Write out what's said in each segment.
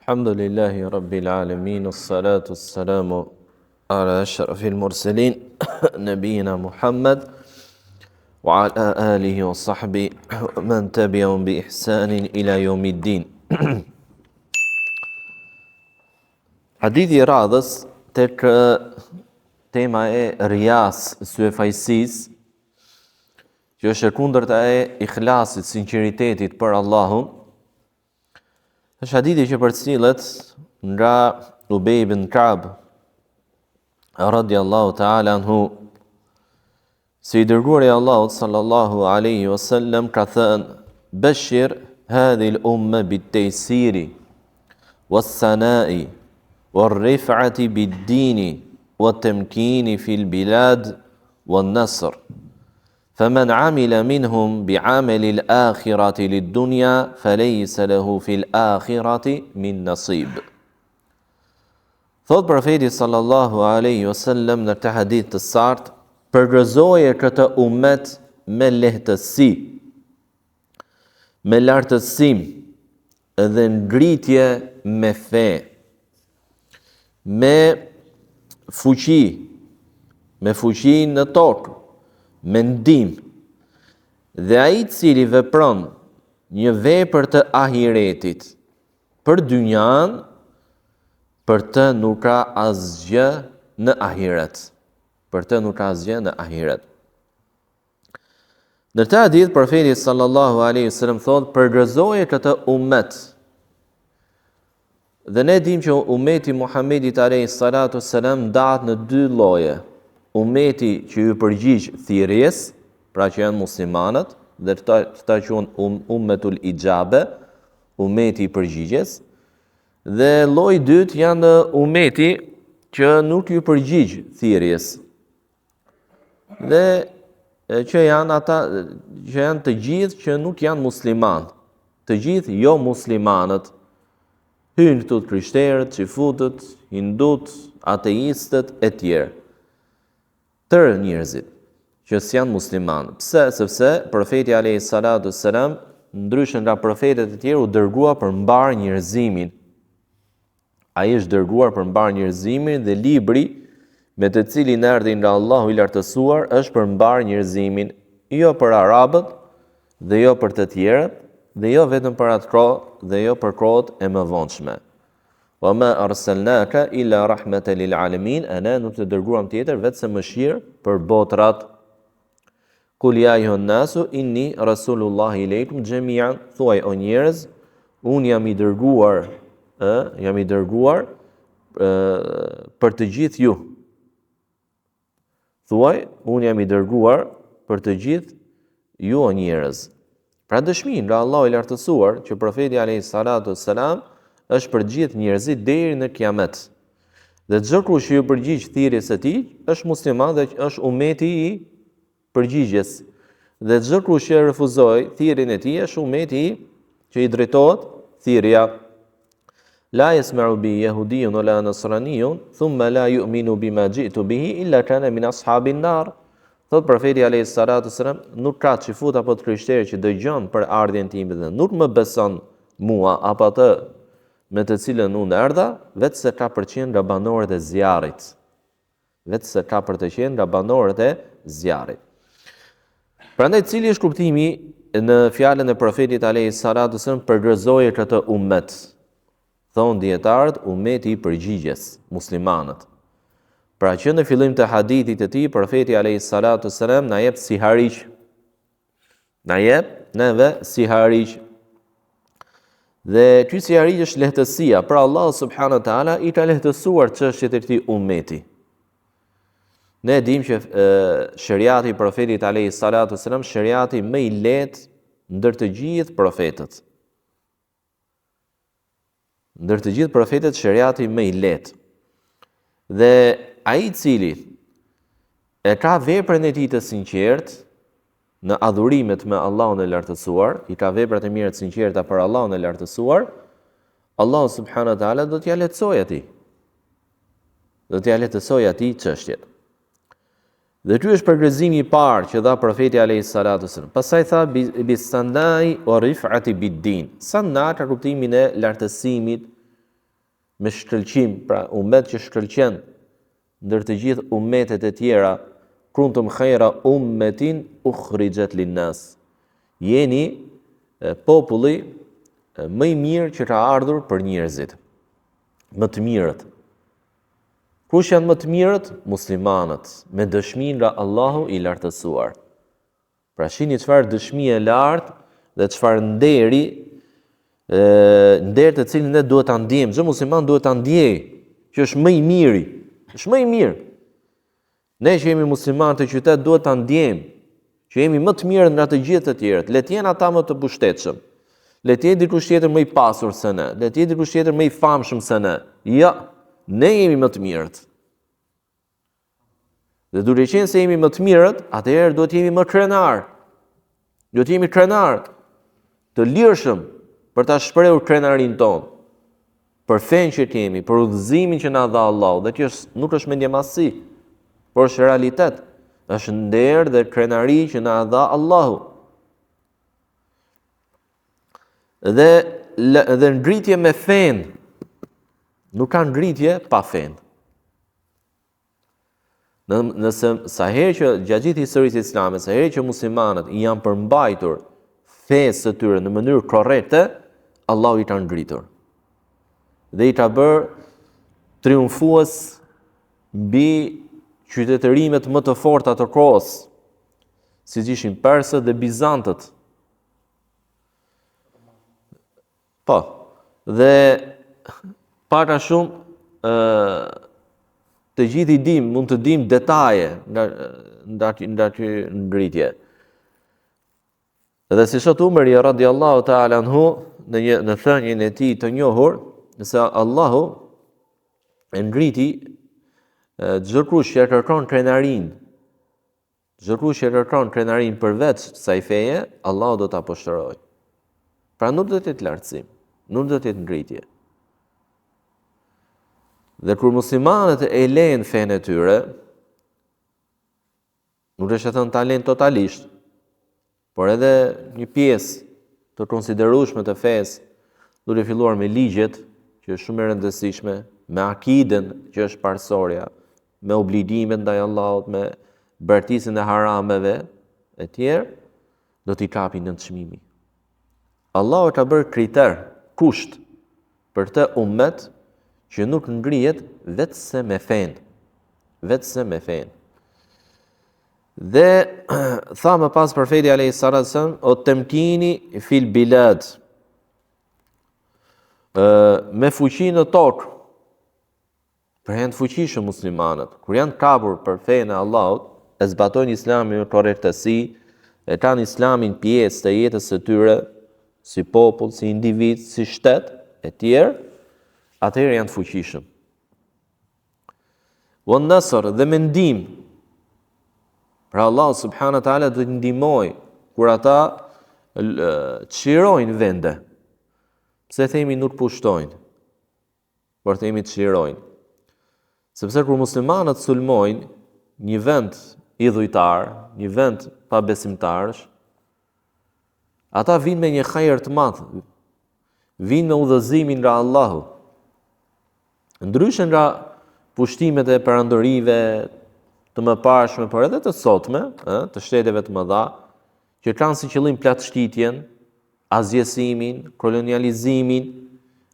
Alhamdulillahi Rabbil Alamin, as-salatu as-salamu ala ashrafil mursalin, nabiyina Muhammad, wa ala alihi wa sahbihi, wa man tabi'ahum bi ihsanin ila yawmiddin. Hadithi I radhës tek tema e rias, syefajsis, që është e kundërta e ikhlasit, sinqeritetit për Allahun. Është hadithi që përcillet nga Ubej ibn Ka'b radiallahu ta'ala anhu, se I dërguari I Allahut sallallahu alaihi wasallam ka thënë: "Bashir hadhihi al-umma bit-taysiri was-sana'i war-rif'ati bid-dini wat-tamkini fil bilad wan-nasr. فمن عمل منهم بعمل الآخرة للدنيا فليس له في الآخرة من نصيب." Thot profeti sallallahu alaihi wasallam në këtë hadith të sartë, përgëzoje këtë ummet me lehtësi, me lartësim dhe ngritje me fe, me fuqi në tokë, me ndim, dhe ai I cili vepron një vepër të ahiretit për dynjan, për të nuk ka asgjë në ahiret. Në këtë hadith profeti sallallahu alaihi wasallam thot: "Përgëzoje këtë ummet." Dhe ne dim që ummeti Muhammedit alayhi salatu wassalam ndahet në dy lloje. Ummeti që ju përgjigj thirrjes, pra që janë muslimanët, dhe këta quhen ummetul ijabe, ummeti I përgjigjes, dhe lloji I dytë janë ummeti që nuk ju përgjigj thirrjes, dhe që janë ata që janë të gjithë që nuk janë musliman, të gjithë jo muslimanët, hynë këtu krishterët, xifutët, hindut, ateistët e tjerë. Tërë njerëzit që s'janë muslimanë. Pse? Sepse profeti alayhi salatu wassalam, ndryshe nga profetët e tjerë, u dërgua për mbar njerëzimin. Ai është dërguar për mbar njerëzimin dhe libri me të cilin erdhi nga Allahu I lartësuar është për mbar njerëzimin, jo për arabët dhe jo për të tjerët, dhe jo vetëm për atë kohë dhe jo për kohët e mëvonshme. Wa ma arsalnaka illa rahmatan lil alamin, ana nuk të dërguam tjetër vetëm mëshirë për botrat. Qul ya ayyuhan nasu inni rasulullahi ilaykum jami'an, thuaj o njerëz, un jam I dërguar për të gjithë ju. Thuaj, un jam I dërguar për të gjithë ju o njerëz. Pra dëshmi nga Allahu I lartësuar që profeti alayhi salatu wassalam është për gjithë njerëzit deri në kiamet. Dhe çdo kush që ju përgjigj thirrjes së tij është musliman dhe është ummeti I përgjigjes. Dhe çdo kush që refuzoi thirrjen e tij është ummeti që I drejtohet thirrja. La yasma'u bi yahudiyyun wala nasraniyyun thumma la yu'minu bima ji'tu bihi illa kana min ashabin nar. Thot profeti alayhi salatu wasalam, nuk ka xifut apo të krishterë që dëgjon për ardhjen time dhe nuk më beson mua apo atë me të cilën unë erdha, vetë se ka përqen nga banorët e zjarrit. Prandaj cili është kuptimi në fjalën e profetit alayhi salatu wasallam, përgëzoje këtë ummet? Thonë dietarët, ummeti I përgjigjes, muslimanët. Pra që në fillim të hadithit të tij, profeti alayhi salatu wasallam na jep si hariq. Na jep neve si hariq. Dhe ky si hariq është lehtësia, pra Allah subhanahu wa taala I ka lehtësuar çështjet e këtij ummeti. Ne dim që shariati I profetit alayhi salatu wasallam, shariati më I lehtë ndër të gjithë profetët. Ndër të gjithë profetët, shariati më I lehtë. Dhe ai I cili e ka veprën e tij të sinqertë në adhurimet me Allahun e lartësuar, I ka veprat e mira të sinqerta për Allahun e lartësuar, Allahu subhanahu wa taala do t'ja lehtësojë atij. Çështjet. Dhe ky është përgëzimi I parë që dha profeti alayhi salatu wasallam. Pastaj tha bis sanai wa rif'ati bid din. Sana ka kuptimin e lartësimit me shkëlqim, pra ummet që shkëlqen ndër të gjithë ummetet e tjera, kuntum khayra ummetin ukhrijat linnas. Jeni populli më i mirë që ka ardhur për njerëzit. Më të mirët. Kush janë më të mirët? Muslimanët, me dëshminë nga Allahu i lartësuar. Pra shihni çfarë dëshmi e lartë dhe çfarë nderi, nder të cilin ne duhet ta ndjejmë. Çdo musliman duhet ta ndjejë që është më i miri, është më i mirë. Ne që jemi muslimanë të qytet duhet ta ndjejmë që jemi më të mirë nga të gjithë të tjerët. Le të jenë ata më të pushtetshëm. Le të jetë dikush tjetër më i pasur se ne, le të jetë dikush tjetër më i famshëm se ne. Ja, ne jemi më të mirët. Dhe duke qenë se jemi më të mirët, atëherë duhet jemi më krenar. Duhet jemi krenar, të lirshëm për ta shprehur krenarinë tonë, për fenë që kemi, për udhëzimin që na dha Allahu, dhe kjo nuk është mendjemasi, por është realitet. Është nder dhe krenari që na dha Allahu. Dhe ngritje me fen, nuk ka ngritje pa fen. Nëse sa herë që gjatë gjithë historisë islame, sa herë që muslimanët i janë përmbajtur fesë së tyre në mënyrë korrekte, Allahu i ka ngritur. Dhe i ka bërë triumfues mbi qytetërimet më të forta të kohës, siç ishin persët dhe bizantët. Po, dhe para shumë të gjithë i dim, mund të dim detaje nga ky ngritje. Dhe si thot Umeri radiallahu ta'ala anhu në thënien e tij të njohur, se Allahu e ngriti çdo kush që kërkon krenarin, çdo kush që kërkon krenarin përveç kësaj feje, Allahu do ta poshtërojë. Pra nuk do të jetë lartësim, nuk do të jetë ngritje. Dhe kur muslimanët e lejnë fenë e tyre, nuk është thënë ta lejnë totalisht, por edhe një pjesë të konsiderueshme të fesë, duke filluar me ligjet, që është shumë e rëndësishme, me akiden, që është parsorja, me obligimet ndaj Allahut, me bërtisjen e harameve e tjerë, do t'i kapin në çmimi. Allahu ka bërë kriter, kusht për të ummet që nuk ngrihet vetëse me fen. Vetëse me fen. Dhe tha më pas profeti alayhis salam, o temkini fil bilad, me fuqi në tokë, për janë të fuqishëm muslimanët, kur janë kapur për fenë e Allahut, e zbatojnë islamin me korrektësi, e kanë islamin pjesë të jetës së tyre, si popull, si individ, si shtet, e tjerë, atëherë janë të fuqishëm. Wan nasr, dhe me ndihmë. Pra Allah subhanahu wa taala do të ndihmojë kur ata çlirojnë vende. Pse themi nuk pushtojnë, por themi çlirojnë. Sepse kur muslimanët sulmojnë një vend idhujtar, një vend pa besimtarësh, ata vinë me një hajër të madh, vinë me udhëzimin nga Allahu. Ndryshe nga pushtimet e perandorive të mëparshme, por edhe të sotme, të shteteve të mëdha, që kanë si qëllim platështitjen, azjesimin, kolonializimin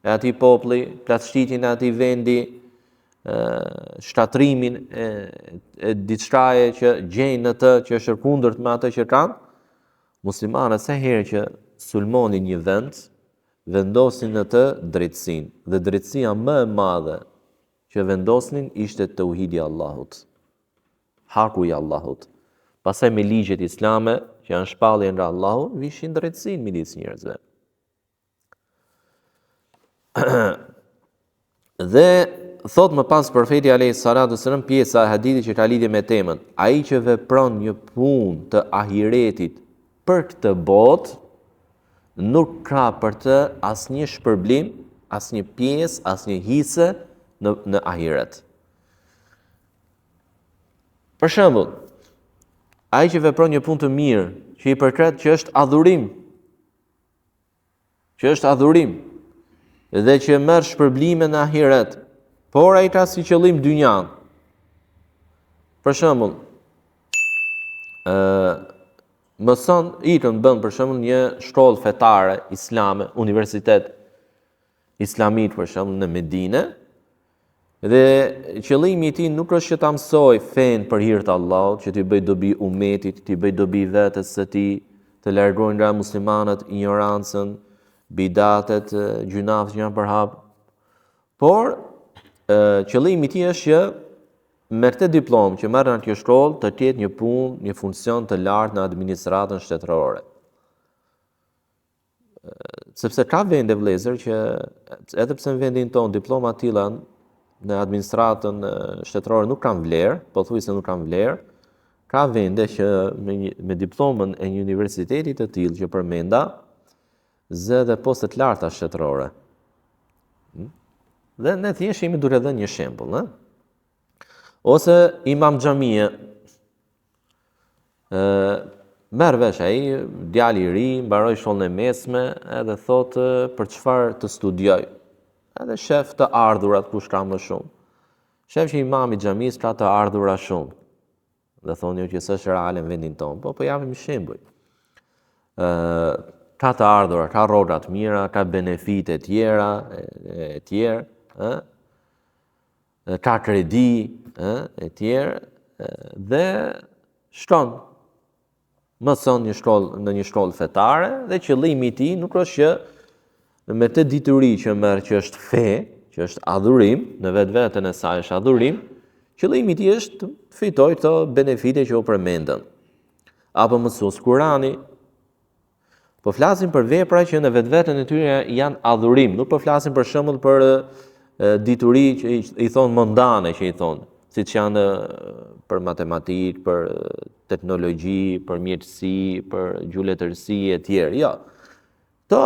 e atij populli, platështitjen e atij vendi, shkatrimin e diçkaje që gjejnë në të që është kundërt me atë që kanë, muslimanët sa herë që sulmonin një vend, vendosin në të drejtësinë. Dhe drejtësia më e madhe që vendosnin ishte tauhidi i Allahut. Haku i Allahut. Pastaj me ligjet islame që janë shpallje nga Allahu, vishin drejtësinë midis njerëzve. Dhe thot më pas profeti alayhis salatu sallam, pjesa e hadithit që ka lidhje me temën, ai që vepron një punë të ahiretit për këtë botë, nuk ka për të asnjë shpërblim, asnjë pjesë, asnjë hise në ahiret. Për shembull, ai që vepron një punë të mirë, që i përket që është adhurim, dhe që merr shpërblime në ahiret, por ai ka si qëllim dynjan. Për shembull, mëson ikën bën për shembull një shkollë fetare islame, universitet islamik për shembull në Medinë, dhe qëllimi i tij nuk është që ta mësoj fen për hir të Allahut, që t'i bëj dobi umetit, t'i bëj dobi vetes së tij, të largojnë nga muslimanët ignorancën, bidatet, gjunafet që janë përhap. Por qëllimi i tij është që me këtë diplomë që merr në kjo shkollë të ketë një punë, një funksion të lartë në administratën shtetërore. Sepse ka vende vëllezër që edhe pse në vendin tonë diploma të tilla në administratën shtetërore nuk kanë vlerë, pothuajse nuk kanë vlerë, ka vende që me diplomën e një universiteti të tillë që përmenda zë dhe poste të larta shtetërore. Dhe ne thjesht jemi duke dhënë një shembull, Ose imam xhamie, merr vesh ai, djali i ri, mbaroi shkollën e mesme, edhe thotë për çfarë të studioj. Edhe shef të ardhurat kush ka më shumë. Shef që imami i xhamisë ka të ardhura shumë. Dhe thonë që s'është reale në vendin tonë, po japim shembuj. Ka të ardhura, ka rroga të mira, ka benefite të tjera, ka kredi, e tjerë, dhe shkon mëson në një shkollë fetare, dhe qëllimi i tij nuk është që me të dituri që merr që është fe, që është adhurim, në vetveten e saj është adhurim, qëllimi i tij është të fitojë këto benefite që u përmendën. Apo mësues Kurani. Po flasim për vepra që në vetveten e tyre janë adhurim, nuk po flasim për shembull për dituri që i thonë mondane, që i thonë, siç janë për matematikë, për teknologji, për mjekësi, për gjuletërsi e tjerë. Jo. To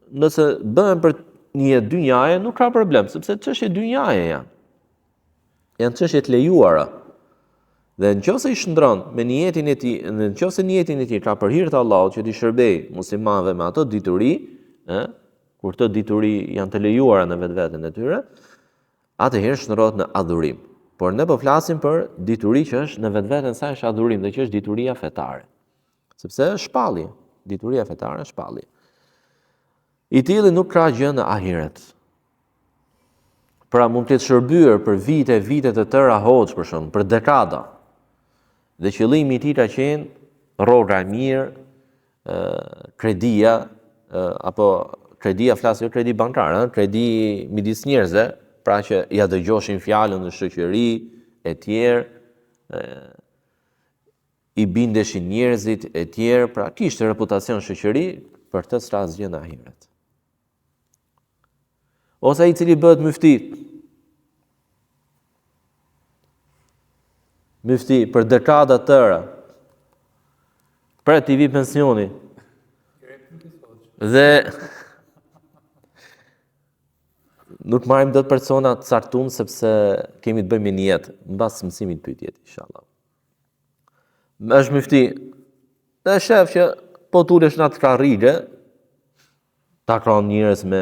nëse bëhen për një dynjaje nuk ka problem, sepse çështje dynjaje janë. Janë çështje të lejuara. Dhe nëse i shndron me niyetin e tij, nëse niyetin e tij ka për hir të Allahut që t'i shërbej muslimanëve me ato dituri, kur këto dituri janë të lejuara në vetveten e tyre, atëherë shndrohet në adhurim. Por ne po flasim për dituri që është në vetveten e saj është adhurim dhe që është dituria fetare. Sepse është shpallje, dituria fetare është shpallje. I tillë nuk ka gjë në ahiret. Pra mund të shërbyer për vite të tëra hoxh për shemb, për dekada. Dhe qëllimi i tij ka qenë rroga e mirë, kredia, apo kredia flasë jo kredi bankar, kredi midis njerëzve, pra që ja dëgjoshin fjalën në shoqëri e tjerë, i bindeshin njerëzit e tjerë, pra kishte reputacion shoqëri, për të s'ka asgjë në ahiret. Ose ai i cili bëhet mufti për dekada të tëra, për t'i vi pensioni, dhe nuk marrim dot persona të caktuar sepse kemi të bëjmë një jetë mbas mësimit pyetjet, inshallah. Është mufti, dhe shef që po tulesh në atë karrige, takon njerëz me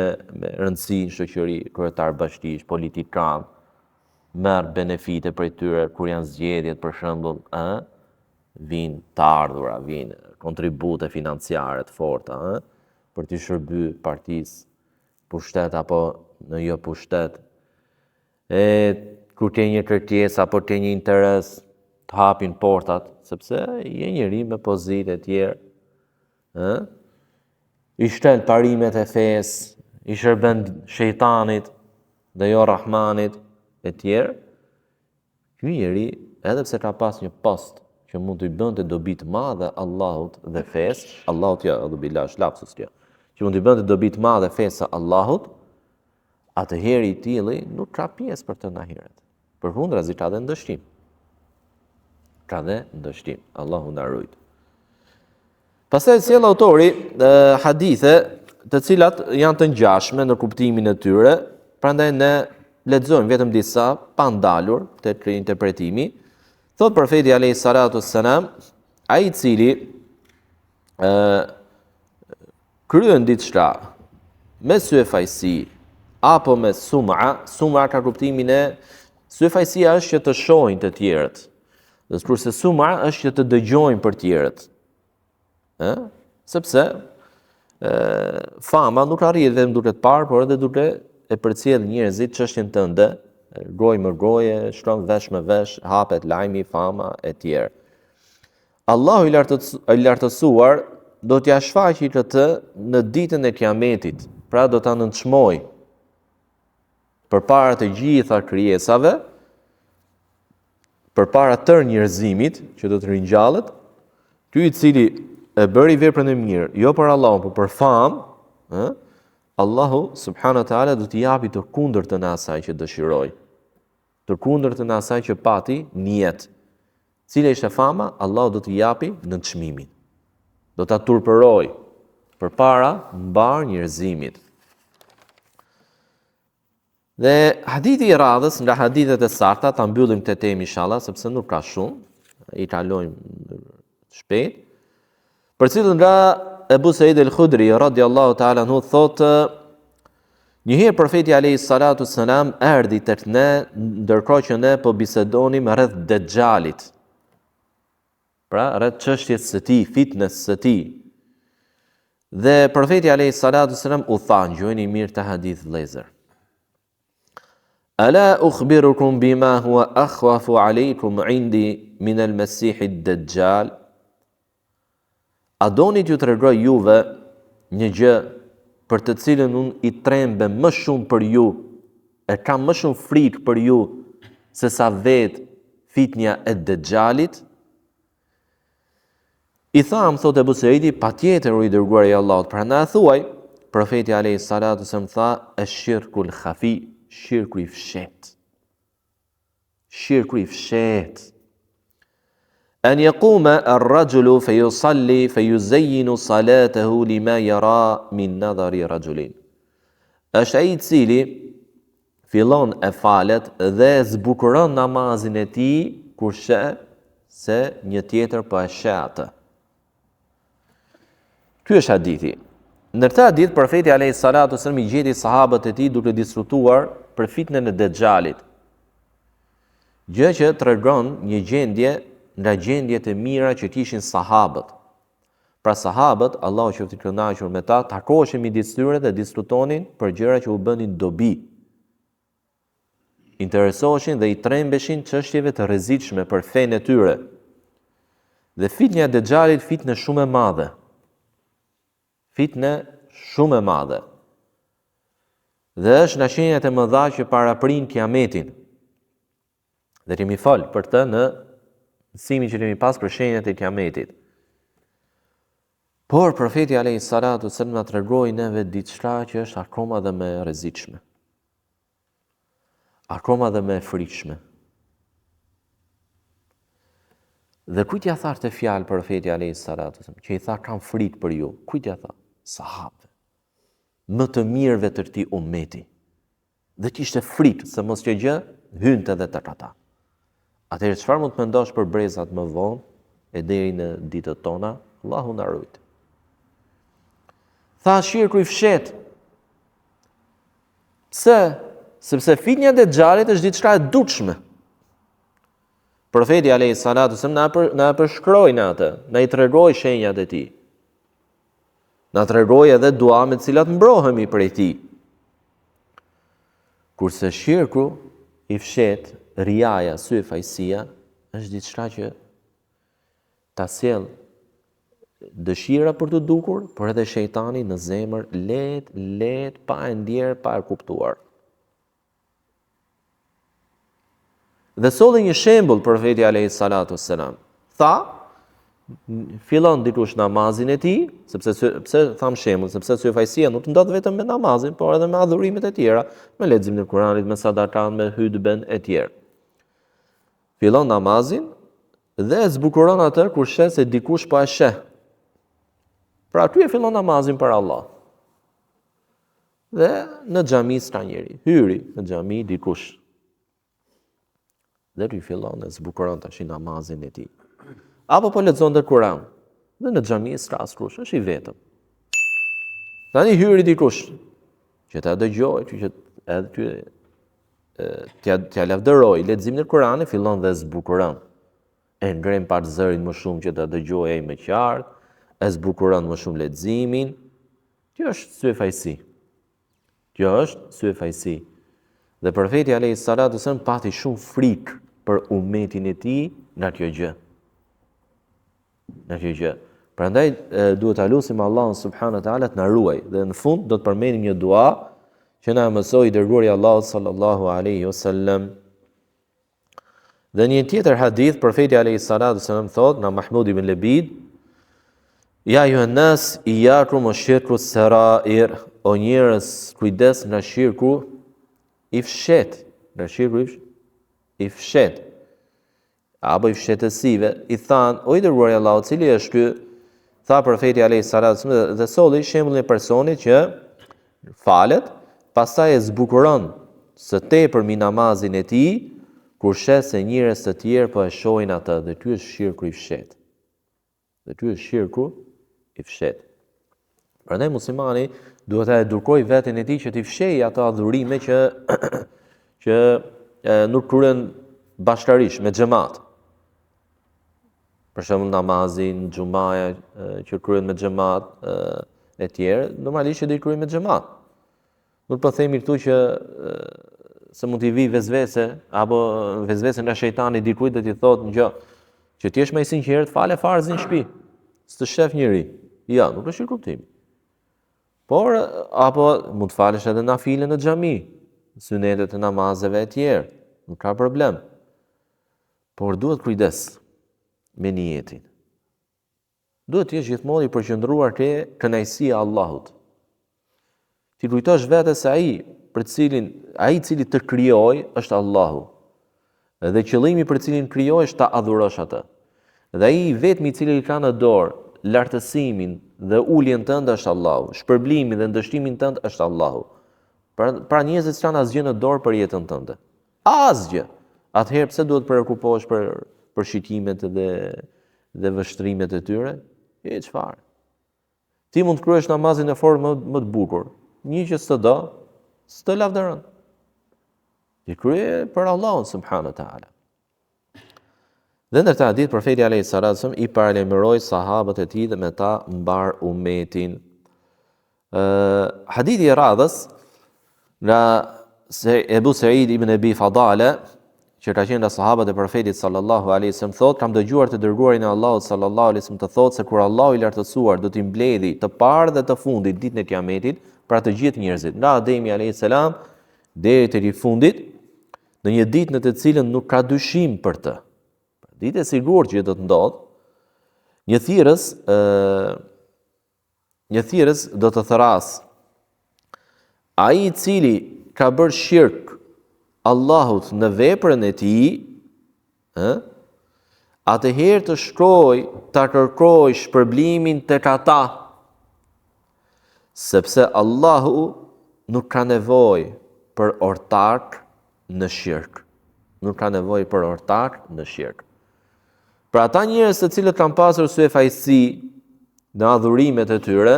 rëndësi në shoqëri, kryetar bashkish, politikan, merr benefite prej tyre kur janë zgjedhjet për shembull, vijnë të ardhura, vijnë kontribute financiare të forta, për t'i shërbyer partisë, pushtet apo në jo pushtet. Kur ke një kërkesë apo ke një interes, të hapin portat, sepse je njeri me pozitë e tjerë. I shtel parimet e fesë, i shërben shejtanit dhe jo Rahmanit e tjerë. Ky njeri, edhe pse ka pas një post që mund t'i bënte dobi të madhe Allahut dhe fesë, Allahut ja, billahi lapsus kjo, që mund t'i bënte dobi të madhe fesë Allahut, atëherë i tillë nuk ka pjesë për të në ahiret. Përkundrazi ka dhe ndëshkim. Ka dhe ndëshkim. Allahu na ruaj. Pastaj sjell autori hadithe të cilat janë të ngjashme në kuptimin e tyre, prandaj ne lexojmë vetëm disa pa ndalur tek interpretimi. Thot profeti alayhi salatu wassalam, ai i cili kryen diçka me syefajsi apo me sum'a ka kuptimin e syefajsia është që të shohin të tjerët. Dhe kurse sum'a është që të dëgjojnë për tjerët. Sepse fama nuk arrihet vetëm duke të parë, por edhe duke e përcjell njerëzit çështjen tënde, gojë më goje, shkon vesh me vesh, hapet lajmi, fama e tjerë. Allahu i lartësuar do t'ja shfaqë këtë në ditën e Kiametit, pra do ta nënçmoj përpara të gjitha krijesave, përpara tërë njerëzimit që do të ringjallet, ty i cili e bëri veprën e mirë, jo për Allahun, por për famë, Allahu subhanahu wa taala do t'i japi të kundërtën e asaj që dëshiroi. Të kundërtën e asaj që pati në jetë. Cila ishte fama, Allahu do t'i japi në çmimin. Do ta turpëroj përpara mbar njerëzimit. Dhe hadithi i radhës, nga hadithet e sakta, ta mbyllim këtë temë inshallah, sepse nuk ka shumë, i kalojmë shpejt. Për cilën nga Ebu Said el-Khudri radiallahu ta'ala anhu thotë, njëherë profeti alayhi salatu selam erdhi tek ne ndërkohë që ne po bisedonim rreth Dejjalit. Pra rreth çështjes së tij, fitnes së tij. Dhe profeti alayhi salatu selam u tha, ngjojeni mirë të hadith vëllezër. Ala ukhbirukum bima huwa akhwafu alaykum indi min al-Masih ad-Dajjal. A doni t'ju tregoj juve një gjë për të cilën unë i trembe më shumë për ju, e kam më shumë frikë për ju, se sa vetë fitnja e Dejjalit? I tham, thot Ebu Saidi, patjetër u i dërguari i Allahut, pra na thuaj, profeti alayhi salatu selam tha, ash-shirkul khafi, shirku i fshet. Shirku i fshet. An yaquma ar-rajulu fayusalli fayuzayyinu salatahu lima yara min nadhari rajulin. Është ai i cili fillon e falet dhe zbukuron namazin e tij kur sheh se një tjetër po e sheh atë. Ky është hadithi. Në këtë hadith profeti alayhi salatu selam i gjeti sahabët e tij duke diskutuar për fitnën e Dejjalit. Gjë që tregon një gjendje nga gjendjet e mira që kishin sahabët. Pra sahabët, Allahu qoftë i kënaqur me ta, takoheshin midis tyre dhe diskutonin për gjëra që u bënin dobi. Interesoheshin dhe i trembeshin çështjeve të rrezikshme për fenë e tyre. Dhe fitnja e Dejjalit fitnë shumë e madhe. Fitnë shumë e madhe. Dhe është nga shenjat e mëdha që paraprin Kiametin. Dhe kemi fol për të në mësimin që kemi pas për shenjat e Kiametit. Por profeti alayhi salatu selam na tregoi neve diçka që është akoma dhe më e rrezikshme. Akoma dhe më e frikshme. Dhe kujt ja tha këtë fjalë profeti alayhi salatu selam, që i tha kam frikë për ju. Kujt ja tha? Sahabëve. Më të mirëve të këtij ummeti. Dhe kishte frikë se mos që gjë hynte edhe tek ata. Atëherë çfarë mund të mendosh për brezat më vonë e deri në ditët tona? Allahu na ruaj. Tha shirku i fshet. Pse? Sepse fitnja e Dejjalit është diçka e dukshme. Profeti alayhi salatu selam na përshkroi në atë, na i tregoi shenjat e tij. Na tregoi edhe dua me të cilat mbrohemi prej tij. Kurse shirku i fshet, riaja, syefajsia, është diçka që ta sjell dëshira për të dukur, por edhe shejtani në zemër let, pa e ndjerë, pa e kuptuar. Dhe solli një shembull profeti alayhi salatu selam. Tha, fillon dikush namazin e tij, pse tham shembull, sepse syefajsia nuk ndodh vetëm me namazin, por edhe me adhurimet e tjera, me leximin e Kuranit, me sadakan, me hutben e tjerë. Fillon namazin dhe zbukuron atë kur sheh se dikush po e sheh. Pra aty e fillon namazin për Allah. Dhe në xhami s'ka njeri, hyri në xhami dikush. Dhe i fillon e zbukuron tash namazin e tij. Apo po lexonte Kur'an. Dhe në xhami s'ka askush, është i vetëm. Tani hyri dikush. që ta dëgjoj, që edhe t'ja lavdëroj leximin e Kuranit, fillon dhe zbukuron. E ngrem pak zërin më shumë që ta dëgjoj ai më qartë, e zbukuron më shumë leximin. Kjo është syefajsi. Kjo është syefajsi. Dhe profeti alayhi salatu wasallam pati shumë frikë për ummetin e tij nga kjo gjë. Nga kjo gjë. Prandaj duhet ta lutim Allahun subhanahu wa taala të na ruaj. Dhe në fund do të përmendim një dua që na mësoi i dërguari i Allahut sallallahu alaihi wasallam. Dhe një tjetër hadith, profeti alayhi salatu wasallam thot nga Mahmud ibn Labid, ja ayuhan nas iyyakum wash-shirku as-sara'ir, o njerëz, kujdes nga shirku i fshet, nga shirku i fshet, apo i fshetësive. I than, o i dërguari i Allahut, cili është ky? Tha profeti alayhi salatu wasallam, dhe solli shembullin e personit që falet, pastaj e zbukuron së tepër mi namazin e tij, kur shet se njerëz të tjerë po e shohin atë, dhe ky është shirku i fshet. Dhe ky është shirku i fshet. Prandaj muslimani duhet të edukojë veten e tij që t'i fshejë ato adhurime që nuk kryhen bashkërisht me xhamat. Për shembull namazin, xhumaja që kryhen me xhamat e tjerë, normalisht që do i kryejnë me xhamat. Nuk po themi këtu që se mund t'i vi vezvese apo vezvese nga shejtani dikujt dhe t'i thotë gjë që ti je më i sinqert, fale farzin në shtëpi. S'të shef njëri. Ja, nuk është i kuptimi. Por apo mund të falesh edhe nafile në xhami, sunetet e namazeve e tjerë, nuk ka problem. Por duhet kujdes me niyetin. Duhet të jesh gjithmonë i përqendruar te kënaqësia e Allahut. Ti kujtosh vetes se ai i cili të krijoi është Allahu. Dhe qëllimi për cilin krijoi është ta adhurosh atë. Dhe ai i vetmi i cili ka në dorë lartësimin dhe uljen tënde është Allahu. Shpërblimin dhe ndështimin tënd është Allahu. Pra njerëzit s'kan asgjë në dorë për jetën tënde. Asgjë. Atëherë pse duhet të preokupohesh për shitimet dhe vështrimet e tyre? Çfarë? Ti mund të kryesh namazin në formë më të bukur. Një që s'të do, s'të lavdëron. Ti krye për Allahun subhanahu wa taala. Dhe ndërta hadith profeti alayhi salatu wasallam i paralajmëroi sahabët e tij dhe me ta mbar ummetin. Hadithi i radhës nga Ebu Sa'id ibn Abi Fadala, që ka qenë nga sahabët e profetit sallallahu alaihi wasallam, thotë, kam dëgjuar të dërguarin e Allahut sallallahu alaihi wasallam të thotë se kur Allahu i lartësuar do t'i mbledhi të parë dhe të fundit ditën e Kiametit, pra të gjithë njerëzit, nga Ademi alayhis salam deri te i fundit, në një ditë në të cilën nuk ka dyshim për të. Ditë e sigurt që do të ndodh, një thirrës do të therras. Ai i cili ka bërë shirk Allahut në veprën e tij, atëherë të shkoj ta kërkoj shpërblimin tek ata, sepse Allahu nuk ka nevojë për ortak në shirk. Nuk ka nevojë për ortak në shirk. Për ata njerëz të cilët kanë pasur syefajsi në adhurimet e tyre,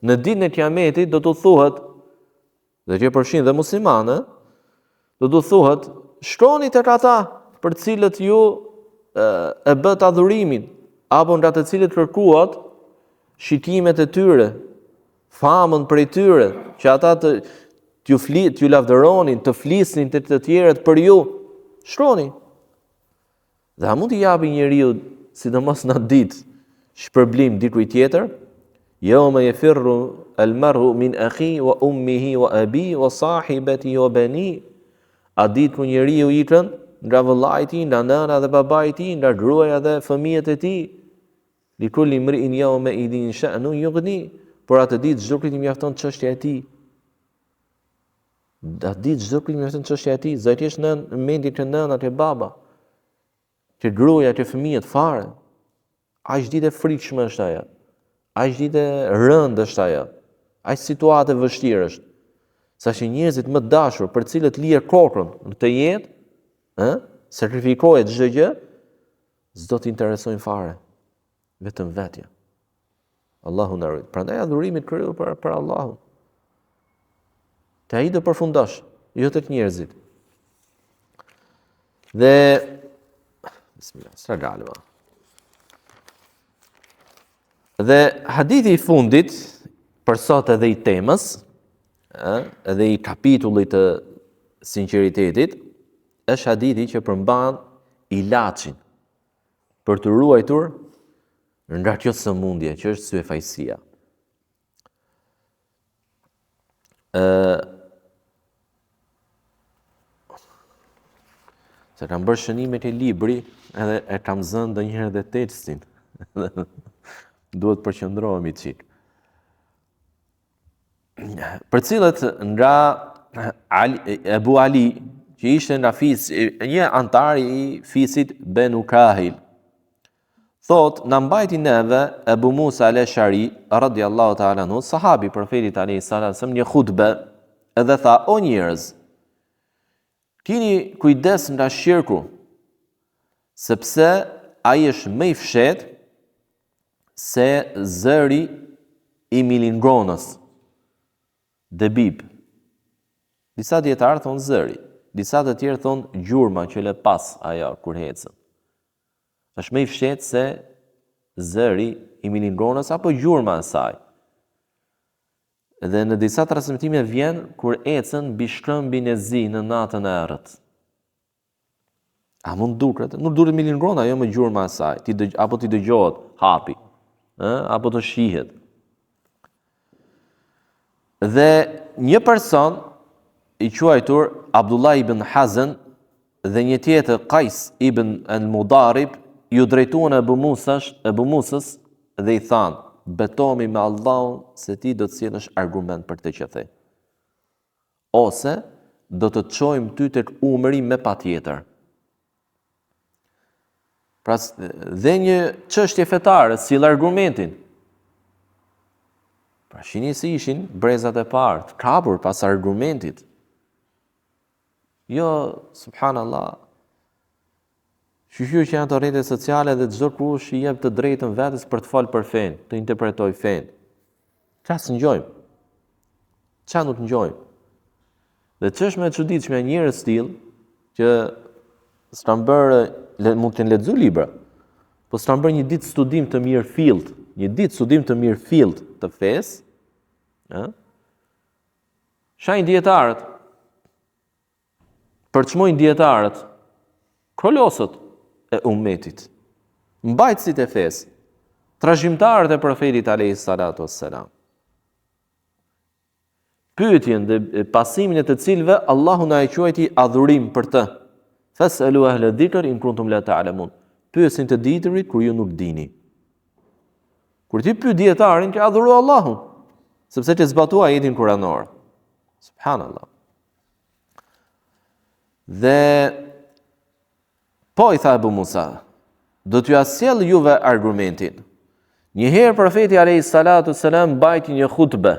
në ditën e Kiametit do t'u thuhet, dhe që përfshin dhe muslimanë, do t'u thuhet, shkoni tek ata për cilët ju e bët adhurimin, apo nga të cilët kërkuat shikimet e tyre, famën prej tyre, që ata t'ju lavdëronin, të flisnin të tjerët për ju, shkoni. Dhe a mund t'i japi njeriu, sidomos në ditë, shpërblim dikujt tjetër? Yawma yafirru al-mar'u min akhi wa ummihi wa abi wa sahibatihi wa bani. A ditë ku njeriu ikën nga vëllai i tij, nga nëna dhe babai i tij, nga gruaja dhe fëmijët e tij. Li kulli imri'in yawma idhin sha'nu yughni. Por atë ditë çdo kujt i mjafton çështja e tij. Atë ditë çdo kujt i mjafton çështja e tij, zakonisht në mendje të nëna të baba, të gruaja, të fëmijët fare. Aq ditë e frikshme është ajo. Aq ditë e rëndë është ajo. Aq situatë e vështirë është. Saqë njerëzit më dashur, për cilët lirë kokën në të jetë, sakrifikohet çdo gjë, s'do të interesojnë fare, vetëm vetja. Allahu na rrit. Prandaj adhurimi kryer për Allahun. Te ai do përfundosh, jo tek njerëzit. Dhe bismillah, s'ka dalë. Dhe hadithi i fundit për sot edhe i temës, edhe i kapitullit të sinqeritetit, është hadithi që përmban ilaçin për të ruajtur nga kjo sëmundje që është syefajësia. Se kam bërë shënimet e libri edhe e kam zënë ndonjëherë edhe tekstin. Duhet përqendrohemi çik. Për cilët nga Ebu Ali, që ishte nga një antar i fisit Benu Kahil, thot, na mbajti neve Ebu Musa al-Ash'ari radhiyallahu ta'ala anhu, sahabi profetit alayhi salatu një hutbe, edhe tha, o njerëz, kini kujdes nga shirku, sepse ai është më i fshet se zëri i milingronës, debib. Disa dietarë thonë zëri, disa të tjerë thonë gjurma që le pas ajo kur hecën. Është më i fshet se zëri i milingronës apo gjurma e saj. Dhe në disa transmetime vjen kur ecën mbi shkëmbin e zi në natën e errët. A mund duket? Nuk duket milingrona, jo më gjurma e saj, apo ti dëgjohet hapi, apo të shihet. Dhe një person i quajtur Abdullah ibn Hazan dhe një tjetër Qais ibn al-Mudarib ju drejtuan Ebu Musës dhe i thanë, betohemi me Allahun se ti do të sjellësh argument për këtë që the. Ose do të çojmë ty tek umri me patjetër. Pra dhe një çështje fetare sill argumentin. Pra shini se ishin brezat e parë, të kapur pas argumentit. Jo, subhanallah, shqyqyr që janë të rrjetet sociale dhe çdo kush i jep të drejtën vetes për të folë për fen, të interpretoj fen. Qa së ngjojmë? Qa nuk ngjojmë? Dhe ç'është më e çuditshme njerëz tillë që s'kan bërë, mund të lexojë libra, po s'kan bërë një ditë studim të mirë fillt, të fesë, shajnë dietarët, përçmojnë dietarët, kolosët e ummetit, mbajtësit e fesë, trashëgimtarët e profetit alayhi salatu wassalam. Pyetjen dhe pasimin e të cilëve Allahu na e quajti adhurim për të. Fas'alu ahla dhikr in kuntum la ta'lamun. Pyesin të diturit kur ju nuk dini. Kur ti pyet dietarin që adhuro Allahun, sepse ti zbatua ajetin kuranor. Subhanallah. Dhe po i tha Ebu Musa, do t'ju asjell juve argumentin. Njëherë profeti alayhi salatu selam mbajti një hutbe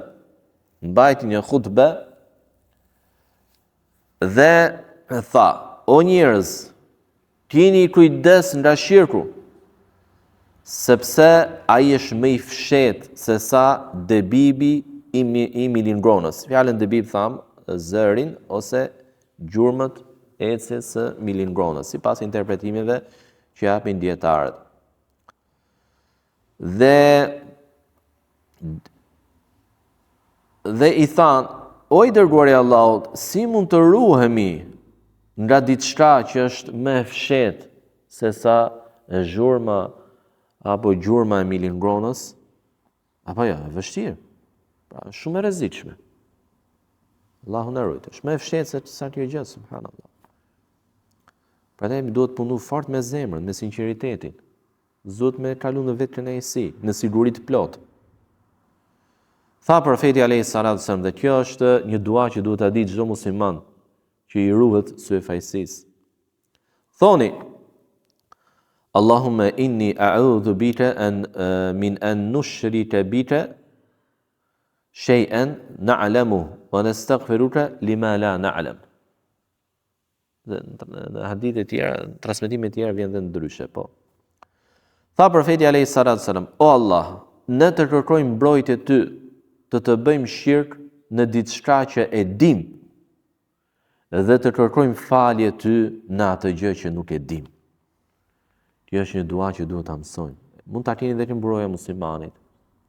dhe tha, o njerëz, keni kujdes nga shirku, sepse ai është më i fshet se sa debibi i milingronës. Fjalën debib tham zërin ose gjurmët ecje së milingronës, sipas interpretimeve që japin dietarët. Dhe i thanë, o i dërguari i Allahut, si mund të ruhemi nga diçka që është më e fshet se sa e zhurma apo gjurma e milingronës? Apo jo, e vështirë. Pra, shumë e rrezikshme. Allahu na ruaj. Është më e fshet se sa kjo gjë, subhanallahu. Prandaj duhet punu fort me zemrën, me sinqeritetin. Zot me kalu në vetë kënaqësi, në siguri të plotë. Tha profeti alayhi salatu wasallam, dhe kjo është një dua që duhet ta di çdo musliman që i ruhet syefajësisë. Thoni, Allahumma inni a'udhu bika min an nushrika bika shay'an na'lamu wa nastaghfiruka lima la na'lam. Në hadithe të tjera, transmetime të tjera vjen dhe ndryshe, po. Tha profeti alayhi salatu wasallam, o Allah, ne të kërkojmë mbrojtje ty, të bëjmë shirk në diçka që e dim dhe të kërkojmë falje ty në atë gjë që nuk e dim. Kjo është një dua që duhet ta mësojmë. Mund ta keni dhe në mburoja muslimanit.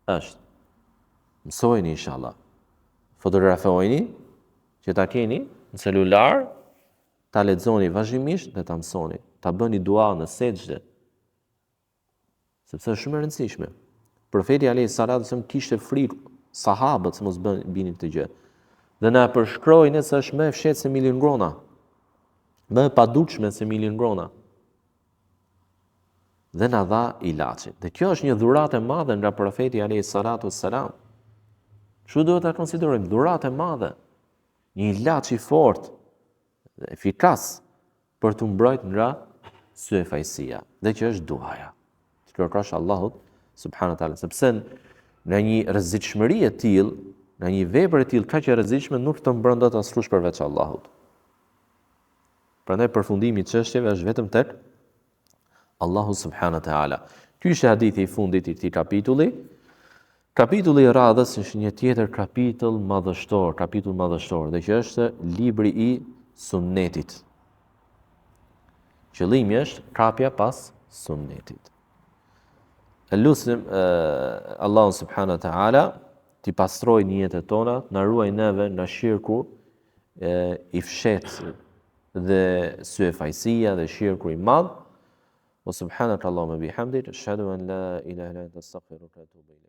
Është. Mësojeni inshallah. Fotografojeni që ta keni në celular, ta lexoni vazhdimisht dhe ta mësoni. Ta bëni dua në sejdë. Sepse është shumë e rëndësishme. Profeti alayhi salatu wasallam kishte frikë sahabët se mos binin këtë gjë. Dhe na përshkrojnë se është më e fshehtë se milin ngrona. Më e padukshme se milin ngrona. Dhe na dha ilaçin. Dhe kjo është një dhuratë e madhe nga profeti alayhi salatu wasalam. Kështu duhet ta konsiderojmë dhuratë e madhe. Një ilaç i fortë dhe efikas për të mbrojtur nga syefajësia. Dhe që është duaja. Të kërkosh Allahut subhanahu wa taala, sepse në një rrezikshmëri e tillë, në një vepër e tillë kaq e rrezikshme nuk të mbron dot askush përveç Allahut. Prandaj përfundimi i çështjeve është vetëm tek Allahu subhanahu wa taala. Ky është hadithi i fundit i këtij kapitulli. Kapitulli i radhës është një tjetër kapitull madhështor, dhe që është libri i sunnetit. Qëllimi është kapja pas sunnetit. Lutim Allahu subhanahu wa taala t'i pastroj jetët tona, na ruaj neve nga shirku i fshehtë dhe syefajësia dhe shirku i madh. Wa subhanaka Allahumma bihamdik, ashhadu an la ilaha illa anta astaghfiruka wa atubu ilayk.